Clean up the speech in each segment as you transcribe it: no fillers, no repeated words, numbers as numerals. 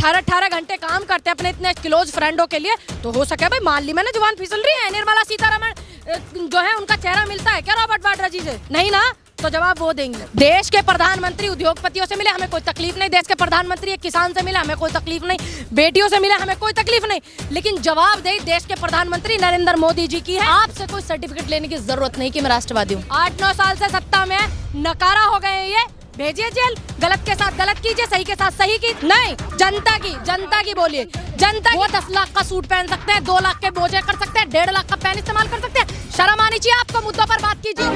18-18 घंटे काम करते हैं अपने इतने क्लोज फ्रेंडों के लिए, तो हो सके भाई मान ली मैंने जुबान फिसल रही है। निर्मला सीतारमण जो है उनका चेहरा मिलता है क्या रॉबर्ट वाड्रा जी से? नहीं ना, तो जवाब वो देंगे। देश के प्रधानमंत्री उद्योगपतियों से मिले, हमें कोई तकलीफ नहीं। देश के प्रधानमंत्री एक किसान से मिले, हमें कोई तकलीफ नहीं। बेटियों से मिले, हमें कोई तकलीफ नहीं। लेकिन जवाब दे देश के प्रधानमंत्री नरेंद्र मोदी जी की है। आपसे कोई सर्टिफिकेट लेने की जरूरत नहीं कि मैं राष्ट्रवादी हूँ। 8-9 साल से सत्ता में नकारा हो गए, ये भेजिए जेल। गलत के साथ गलत कीजिए, सही के साथ सही की नहीं। जनता की बोलिए। जनता वो 10 लाख का सूट पहन सकते हैं, 2 लाख के मोजे कर सकते हैं, 1.5 लाख का पेन इस्तेमाल कर सकते हैं। शर्म आनी चाहिए आपको, मुद्दों पर बात कीजिए।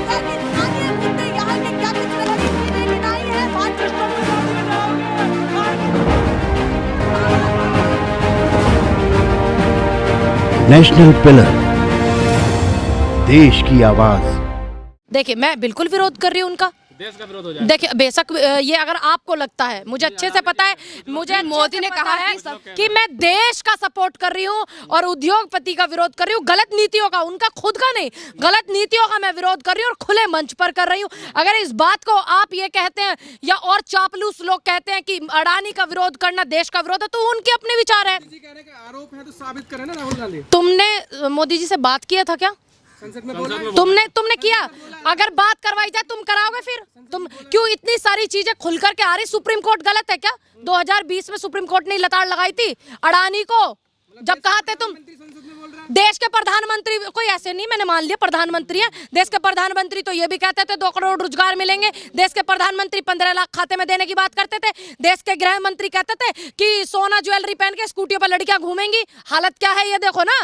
नेशनल पिलर, देश की आवाज। देखिए मैं बिल्कुल विरोध कर रही हूँ उनका। देश का विरोध हो जाए। देखिए बेशक ये अगर आपको लगता है, मुझे अच्छे से पता है, मुझे मोदी ने कहा है कि मैं देश का सपोर्ट कर रही हूँ और उद्योगपति का विरोध कर रही हूँ। गलत नीतियों का, उनका खुद का नहीं, गलत नीतियों का मैं विरोध कर रही हूँ और खुले मंच पर कर रही हूँ। अगर इस बात को आप ये कहते हैं या और चापलूस लोग कहते हैं कि अडानी का विरोध करना देश का विरोध है, तो उनके अपने विचार है। आरोप है तो साबित करें ना राहुल गांधी। तुमने मोदी जी से बात किया था क्या? तुमने किया? अगर बात करवाई जाए तुम कराओगे? फिर तुम क्यों इतनी सारी चीजें खुल करके आ रही? सुप्रीम कोर्ट गलत है क्या? 2020 में सुप्रीम कोर्ट ने लताड़ लगाई थी अडानी को, जब कहा थे तुम देश के प्रधानमंत्री, कोई ऐसे नहीं, मैंने मान लिया प्रधानमंत्री है। देश के प्रधानमंत्री तो ये भी कहते थे 2 करोड़ रोजगार मिलेंगे। देश के प्रधानमंत्री 15 लाख खाते में देने की बात करते थे। देश के गृह मंत्री कहते थे कि सोना ज्वेलरी पहन के स्कूटियों पर लड़कियां घूमेंगी। हालत क्या है ये देखो ना।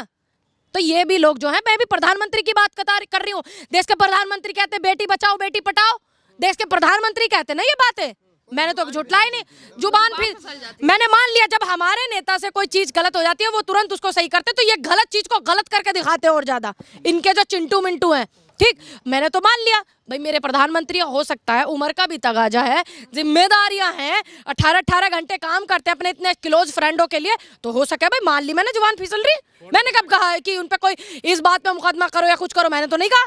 तो ये भी लोग जो है, मैं भी प्रधानमंत्री की बात कर रही हूँ। देश के प्रधानमंत्री कहते हैं बेटी बचाओ बेटी पढ़ाओ, देश के प्रधानमंत्री कहते हैं ना ये बातें। मैंने तो झुटलाई नहीं, जुबान फिर मैंने मान लिया। जब हमारे नेता से कोई चीज गलत हो जाती है वो तुरंत उसको सही करते, तो ये गलत चीज को गलत करके दिखाते हैं और ज्यादा। इनके जो चिंटू मिंटू हैं, ठीक, मैंने तो मान लिया भाई मेरे प्रधानमंत्री हो सकता है उम्र का भी तगाजा है, जिम्मेदारियां हैं, 18-18 घंटे काम करते हैं अपने इतने क्लोज फ्रेंडों के लिए, तो हो सके भाई मान ली मैंने जुबान फिसल रही। मैंने कब कहा है कि उन पे कोई इस बात पे मुकदमा करो या कुछ करो? मैंने तो नहीं कहा।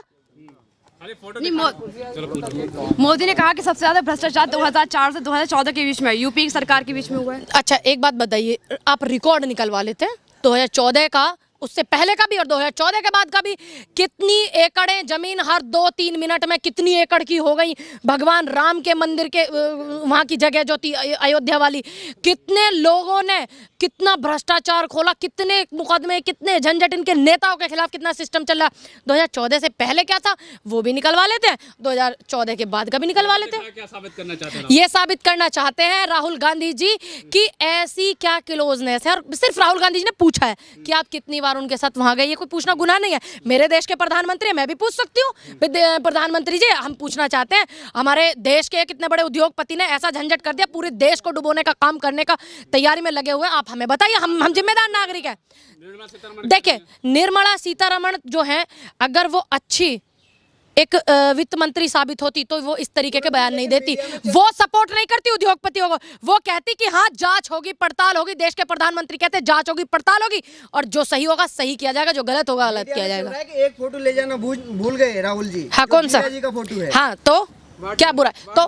मोदी ने कहा कि सबसे ज्यादा भ्रष्टाचार 2004 से 2014 के बीच में, यूपी की सरकार के बीच में हुआ है। अच्छा एक बात बताइए, आप रिकॉर्ड निकलवा लेते हैं 2014 का, उससे पहले का भी और 2014 के बाद का भी। कितनी एकड़ें जमीन हर 2-3 मिनट में कितनी एकड़ की हो गई? भगवान राम के मंदिर के वहाँ की जगह जो थी अयोध्या वाली, कितने लोगों ने कितना भ्रष्टाचार खोला, कितने मुकदमे, कितने झंझट, इनके नेताओं के खिलाफ कितना सिस्टम चल रहा। 2014 से पहले क्या था वो भी निकलवा लेते हैं, 2014 के बाद का भी निकलवा लेते हैं। क्या साबित करना चाहते हैं? ये साबित करना चाहते हैं राहुल गांधी जी की ऐसी क्या क्लोजनेस है। और सिर्फ राहुल गांधी जी ने पूछा है कि आप कितनी बार उनके साथ वहां गए, ये कोई पूछना गुनाह नहीं है। मेरे देश के प्रधानमंत्री है, मैं भी पूछ सकती हूँ प्रधानमंत्री जी हम पूछना चाहते हैं, हमारे देश के कितने बड़े उद्योगपति ने ऐसा झंझट कर दिया, पूरे देश को डुबोने का काम करने का तैयारी में लगे हुए, आप हमें बताइए। हम जिम्मेदार नागरिक है। देखिए निर्मला सीतारमण जो है, अगर वो अच्छी एक वित्त मंत्री साबित होती तो वो इस तरीके के बयान नहीं देती। वो सपोर्ट नहीं करती उद्योगपतियों को, वो कहती कि हाँ जांच होगी पड़ताल होगी। देश के प्रधानमंत्री कहते हैं जांच होगी पड़ताल होगी और जो सही होगा सही किया जाएगा, जो गलत होगा गलत किया जाएगा। एक फोटो ले जाना भूल गए राहुल जी। हाँ कौन सा जी का फोटो है? हाँ तो क्या बुरा? तो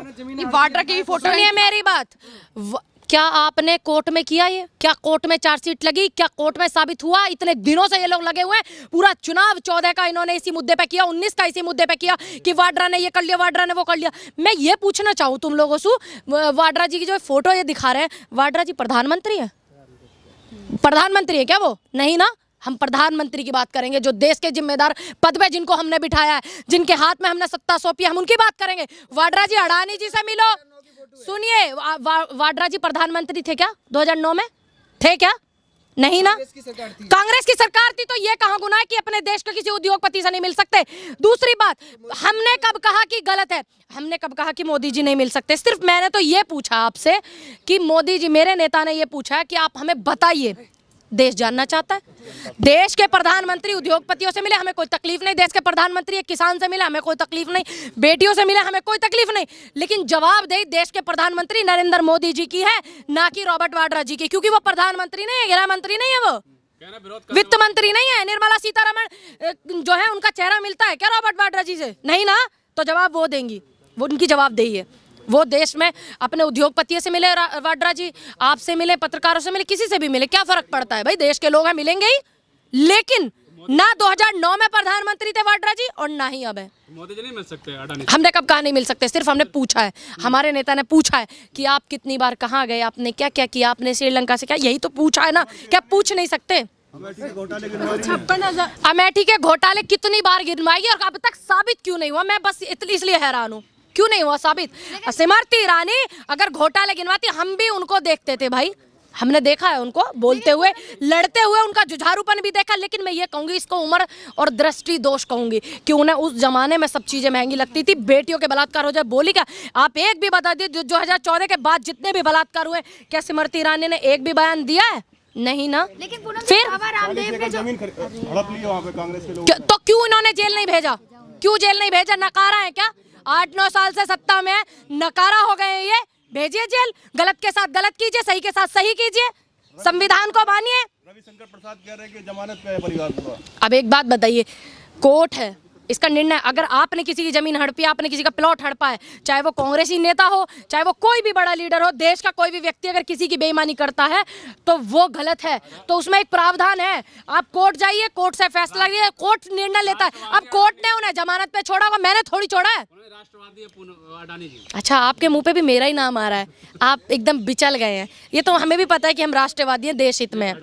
वाड्रा की फोटो नहीं है मेरी बात। क्या आपने कोर्ट में किया ये? क्या कोर्ट में चार्जशीट लगी? क्या कोर्ट में साबित हुआ? इतने दिनों से ये लोग लगे हुए हैं। पूरा चुनाव 14 का इन्होंने इसी मुद्दे पे किया, 19 का इसी मुद्दे पे किया कि वाड्रा ने ये कर लिया, वाड्रा ने वो कर लिया। मैं ये पूछना चाहूँ तुम लोगों से, वाड्रा जी की जो फोटो ये दिखा रहे हैं, वाड्रा जी प्रधानमंत्री है? प्रधानमंत्री है क्या वो? नहीं ना। हम प्रधानमंत्री की बात करेंगे, जो देश के जिम्मेदार पद पे जिनको हमने बिठाया है, जिनके हाथ में हमने सत्ता सौंपी है, हम उनकी बात करेंगे। वाड्रा जी अडानी जी से मिलो। सुनिए वाड्रा जी प्रधानमंत्री थे क्या 2009 में? थे क्या? नहीं ना। कांग्रेस की सरकार थी, तो ये कहाँ गुनाह है कि अपने देश के किसी उद्योगपति से नहीं मिल सकते? दूसरी बात, हमने कब कहा कि गलत है? हमने कब कहा कि मोदी जी नहीं मिल सकते? सिर्फ मैंने तो ये पूछा आपसे कि मोदी जी, मेरे नेता ने ये पूछा है कि आप हमें बताइए, देश जानना चाहता है। देश के प्रधानमंत्री उद्योगपतियों से मिले, हमें कोई तकलीफ नहीं। देश के प्रधानमंत्री एक किसान से मिले, हमें कोई तकलीफ नहीं। बेटियों से मिले, हमें कोई तकलीफ नहीं। लेकिन जवाब दे देश के प्रधानमंत्री नरेंद्र मोदी जी की है, ना कि रॉबर्ट वाड्रा जी की, क्योंकि वो प्रधानमंत्री नहीं है, गृह मंत्री नहीं है, वो वित्त मंत्री नहीं है। निर्मला सीतारमण जो है उनका चेहरा मिलता है क्या रॉबर्ट वाड्रा जी से? नहीं ना, तो जवाब वो देंगी, वो उनकी जवाबदेही है। वो देश में अपने उद्योगपतियों से मिले वाड्रा जी, आपसे मिले, पत्रकारों से मिले, किसी से भी मिले, क्या फर्क पड़ता है भाई, देश के लोग हैं, मिलेंगे ही। लेकिन ना 2009 में प्रधानमंत्री थे वाड्रा जी और ना ही अब है। मोदी जी नहीं मिल सकते अडानी। हमने कब कहा नहीं मिल सकते, सिर्फ हमने पूछा है, हमारे नेता ने पूछा है कि आप कितनी बार कहाँ गए, आपने क्या क्या किया, आपने श्रीलंका से क्या, यही तो पूछा है ना, क्या पूछ नहीं सकते? अमेठी के घोटाले कितनी बार गिनवाइए और अब तक साबित क्यों नहीं हुआ? मैं बस इसलिए हैरान हूँ, क्यों नहीं हुआ साबित? स्मृति ईरानी अगर घोटाले गिनवाती, हम भी उनको देखते थे भाई, हमने देखा है उनको बोलते हुए, लड़ते हुए, उनका जुझारूपन भी देखा। लेकिन मैं ये कहूंगी, इसको उम्र और दृष्टि दोष कहूंगी कि उन्हें उस जमाने में सब चीजें महंगी लगती थी। बेटियों के बलात्कार हो जाए, बोली क्या? आप एक भी बता दीजिए 2014 के बाद जितने भी बलात्कार हुए, क्या स्मृति ईरानी ने एक भी बयान दिया है? नहीं ना। लेकिन फिर जो तो क्यों इन्होंने जेल नहीं भेजा? क्यों जेल नहीं भेजा? नकारा है क्या? 8-9 साल से सत्ता में नकारा हो गए ये, भेजिए जेल। गलत के साथ गलत कीजिए, सही के साथ सही कीजिए, संविधान को मानिए। रविशंकर प्रसाद कह रहे हैं कि जमानत पे है परिवार पूरा। अब एक बात बताइए, कोर्ट है, इसका निर्णय, अगर आपने किसी की जमीन हड़पी, आपने किसी का प्लॉट हड़पा है, चाहे वो कांग्रेसी नेता हो, चाहे वो कोई भी बड़ा लीडर हो, देश का कोई भी व्यक्ति अगर किसी की बेईमानी करता है तो वो गलत है, तो उसमें एक प्रावधान है। आप कोर्ट जाइए, कोर्ट से फैसला लीजिए, कोर्ट निर्णय लेता है। अब कोर्ट ने उन्हें जमानत पे छोड़ा होगा, मैंने थोड़ी छोड़ा है। राष्ट्रवादी है अडानी जी। अच्छा, आपके मुंह पे भी मेरा ही नाम आ रहा है, आप एकदम बिचल गए हैं। ये तो हमें भी पता है कि हम राष्ट्रवादी हैं, देश हित में हैं।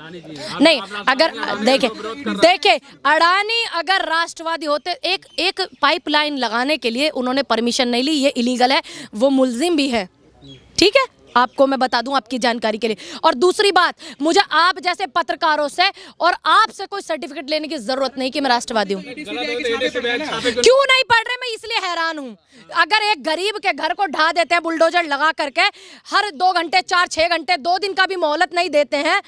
नहीं, अगर देखे अडानी अगर राष्ट्रवादी होते, एक पाइपलाइन लगाने के लिए उन्होंने परमिशन नहीं ली, ये इलीगल है, वो मुल्जिम भी है, ठीक है, आपको मैं बता दूं आपकी जानकारी के लिए। और दूसरी बात, मुझे आप जैसे पत्रकारों से और आपसे कोई सर्टिफिकेट लेने की जरूरत नहीं कि मैं राष्ट्रवादी हूं। क्यों नहीं पढ़ रहे, मैं इसलिए हैरान हूं। अगर एक गरीब के घर को ढा देते हैं बुलडोजर लगा करके, हर 2 घंटे 4-6 घंटे 2 दिन का भी मोहलत नहीं देते हैं,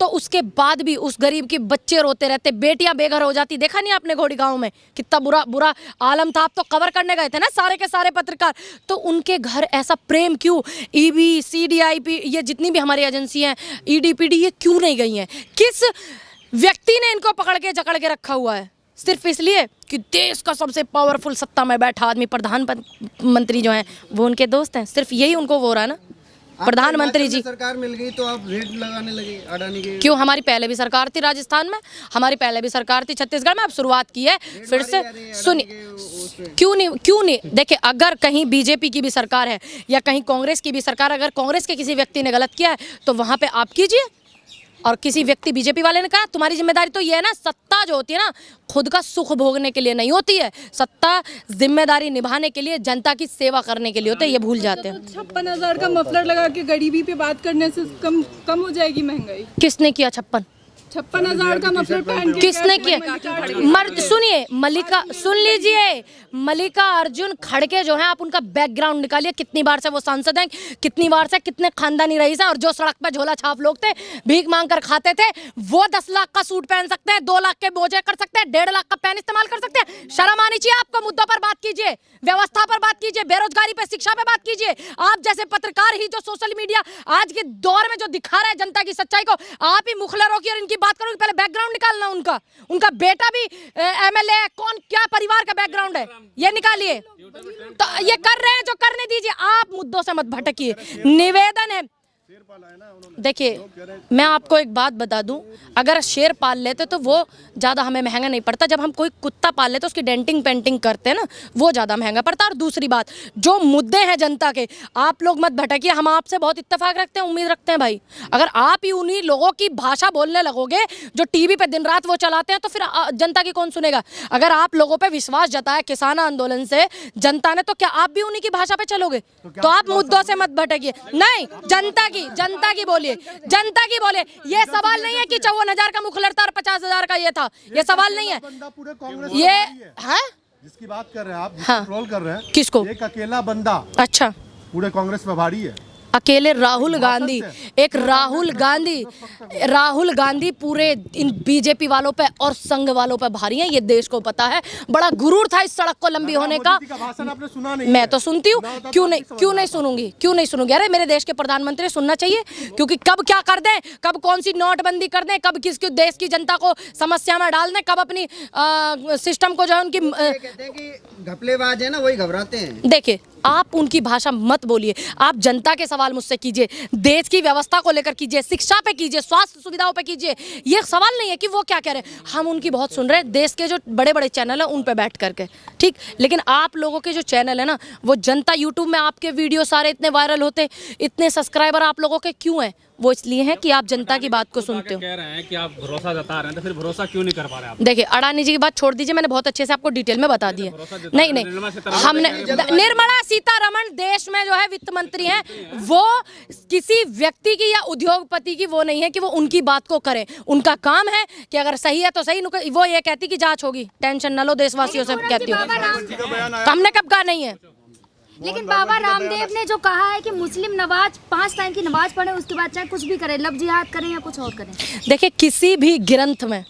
तो उसके बाद भी उस गरीब के बच्चे रोते रहते, बेटियां बेघर हो जाती। देखा नहीं आपने घोड़ी गांव में कितना बुरा आलम था? आप तो कवर करने गए थे ना सारे के सारे पत्रकार, तो उनके घर ऐसा प्रेम क्यों? ईबी, सीडीआईपी, ये जितनी भी हमारी एजेंसी हैं, ईडीपीडी, ये क्यों नहीं गई हैं? किस व्यक्ति ने इनको पकड़ के जकड़ के रखा हुआ है? सिर्फ इसलिए कि देश का सबसे पावरफुल सत्ता में बैठा आदमी, प्रधानमंत्री जो हैं, वो उनके दोस्त हैं। सिर्फ यही उनको वो रहा ना, प्रधानमंत्री जी। सरकार मिल गई तो आप रेट लगाने लगे अडानी के। क्यों? हमारी पहले भी सरकार थी राजस्थान में, हमारी पहले भी सरकार थी छत्तीसगढ़ में, अब शुरुआत की है फिर से। सुनिए, क्यों नहीं देखिए, अगर कहीं बीजेपी की भी सरकार है या कहीं कांग्रेस की भी सरकार, अगर कांग्रेस के किसी व्यक्ति ने गलत किया है तो वहां पे आप कीजिए, और किसी व्यक्ति बीजेपी वाले ने कहा, तुम्हारी जिम्मेदारी तो ये है ना, सत्ता जो होती है ना, खुद का सुख भोगने के लिए नहीं होती है, सत्ता जिम्मेदारी निभाने के लिए, जनता की सेवा करने के लिए होते हैं, ये भूल जाते हैं। 56,000 का मफलर लगा के गरीबी पे बात करने से कम हो जाएगी महंगाई? किसने किया 56,000 का मफलर पहन के? किसने किया? मर्द, सुनिए, मल्लिका, सुन लीजिए, मल्लिका अर्जुन खड़गे जो हैं, आप उनका बैकग्राउंड निकालिए, कितनी बार से वो सांसद हैं, कितनी बार से कितने खानदानी रईस हैं, और जो सड़क पे झोला छाप लोग थे, भीख मांग कर खाते थे, वो 10 लाख का सूट पहन सकते हैं, 2 लाख के मोजे कर सकते हैं, 1.5 लाख का पेन इस्तेमाल कर सकते हैं। शर्म आनी चाहिए आपको। मुद्दों पर बात कीजिए, व्यवस्था पर बात कीजिए, बेरोजगारी पे, शिक्षा पे बात कीजिए। आप जैसे पत्रकार ही जो सोशल मीडिया आज के दौर में जो दिखा रहा है जनता की सच्चाई को, आप ही मुखलरों की और इनकी बात करोगे। पहले बैकग्राउंड निकालना उनका बेटा भी एमएलए है, कौन क्या परिवार का बैकग्राउंड है, ये निकालिए। तो ये कर रहे हैं जो करने दीजिए, आप मुद्दों से मत भटकिए, निवेदन है। देखिए, मैं आपको एक बात बता दूं, अगर शेर पाल लेते तो वो ज़्यादा हमें महंगा नहीं पड़ता। जब हम कोई कुत्ता पाल लेते, उसकी डेंटिंग पेंटिंग करते हैं ना, वो ज़्यादा महंगा पड़ता। और दूसरी बात, जो मुद्दे हैं जनता के, आप लोग मत भटकिए। हम आपसे बहुत इत्तेफाक रखते हैं, उम्मीद रखते हैं भाई। अगर आप ही उन्हीं लोगों की भाषा बोलने लगोगे जो टीवी पे दिन रात वो चलाते हैं, तो फिर जनता की कौन सुनेगा? अगर आप लोगों पर विश्वास जताया किसान आंदोलन से जनता ने, तो क्या आप भी उन्हीं की भाषा पे चलोगे? तो आप मुद्दों से मत भटकिए। नहीं, जनता की बोलिए, जनता की बोलिए। ये सवाल नहीं है कि 54,000 का मुखलर था और 50,000 का ये था, ये सवाल नहीं है। पूरे कांग्रेस ये है जिसकी बात कर रहे हैं आप, हाँ, ट्रोल कर रहे हैं, किसको? एक अकेला बंदा अच्छा, पूरे कांग्रेस में भारी है। अकेले राहुल गांधी, एक राहुल गांधी पूरे इन बीजेपी वालों पे और संघ वालों पे भारी हैं, ये देश को पता है। बड़ा गुरूर था इस सड़क को लंबी होने का। भाषण आपने सुना नहीं? मैं तो सुनती हूँ, क्यों नहीं सुनूंगी? अरे मेरे देश के प्रधानमंत्री सुनना चाहिए, क्योंकि कब क्या कर दें, कब कौन सी नोटबंदी कर दें, कब किस देश की जनता को समस्या में डाल दें, कब अपनी सिस्टम को जो है उनकी कहते हैं कि घपलेबाज है ना, वही घबराते हैं। देखिए, आप उनकी भाषा मत बोलिए, आप जनता के सवाल मुझसे कीजिए, देश की व्यवस्था को लेकर कीजिए, शिक्षा पे कीजिए, स्वास्थ्य सुविधाओं पे कीजिए। ये सवाल नहीं है कि वो क्या कह रहे हैं, हम उनकी बहुत सुन रहे हैं, देश के जो बड़े बड़े चैनल हैं उन पे बैठ करके, ठीक। लेकिन आप लोगों के जो चैनल है ना, वो जनता, यूट्यूब में आपके वीडियो सारे इतने वायरल होते, इतने सब्सक्राइबर आप लोगों के क्यों हैं? वो इसलिए है कि आप जनता की बात को सुनते हो। कह रहे हैं कि आप भरोसा जता रहे हैं, तो फिर भरोसा क्यों नहीं कर पा रहे आप? देखिए, अडानी जी की बात छोड़ दीजिए, मैंने बहुत अच्छे से आपको डिटेल में बता दी है। नहीं, हमने निर्मला सीतारमण देश में जो है वित्त मंत्री हैं, वो किसी व्यक्ति की या उद्योगपति की वो नहीं है कि वो उनकी बात को करें। उनका काम है कि अगर सही है तो सही, वो ये कहती कि जांच होगी, टेंशन न लो, देशवासियों से कहती हूँ। तो हमने कब कहा नहीं है? लेकिन बाबा रामदेव ने जो कहा है कि मुस्लिम नमाज 5 टाइम की नमाज पढ़े, उसके बाद चाहे कुछ भी करें, लव जिहाद करें या कुछ और करें। देखिए, किसी भी ग्रंथ में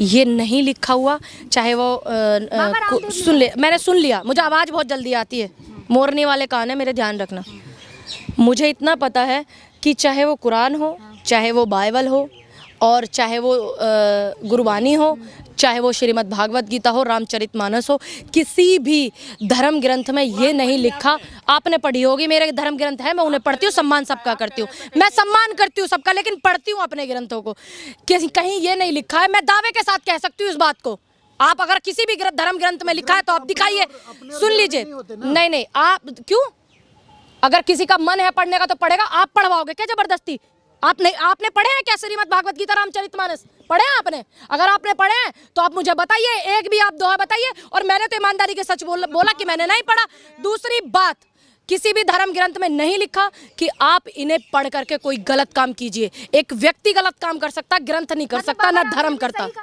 ये नहीं लिखा हुआ, चाहे वो मैंने सुन लिया, मुझे आवाज़ बहुत जल्दी आती है, मोरनी वाले कान है मेरे, ध्यान रखना। मुझे इतना पता है कि चाहे वो कुरान हो, चाहे वो बाइबल हो, और चाहे वो गुरबानी हो, चाहे वो श्रीमद् भागवत गीता हो, रामचरितमानस हो, किसी भी धर्म ग्रंथ में ये नहीं लिखा। आपने पढ़ी होगी, मेरे धर्म ग्रंथ है, मैं उन्हें पढ़ती हूँ, सम्मान सबका करती हूँ, मैं सम्मान करती हूँ सबका, लेकिन पढ़ती हूँ अपने ग्रंथों को। कहीं ये नहीं लिखा है, मैं दावे के साथ कह सकती हूँ इस बात को। आप अगर किसी भी धर्म ग्रंथ में लिखा है तो आप दिखाइए, सुन लीजिए। नहीं, आप क्यों? अगर किसी का मन है पढ़ने का तो पढ़ेगा, आप पढ़वाओगे क्या जबरदस्ती? आपने पढ़े हैं क्या श्रीमद् भागवत गीता, रामचरितमानस पढ़े हैं आपने? अगर आपने पढ़े हैं तो आप मुझे बताइए, एक भी आप दोहा बताइए। और मैंने तो ईमानदारी के सच बोला कि मैंने नहीं पढ़ा। दूसरी बात, किसी भी धर्म ग्रंथ में नहीं लिखा कि आप इन्हें पढ़ करके कोई गलत काम कीजिए। एक व्यक्ति गलत काम कर सकता, ग्रंथ नहीं कर सकता, ना धर्म करता।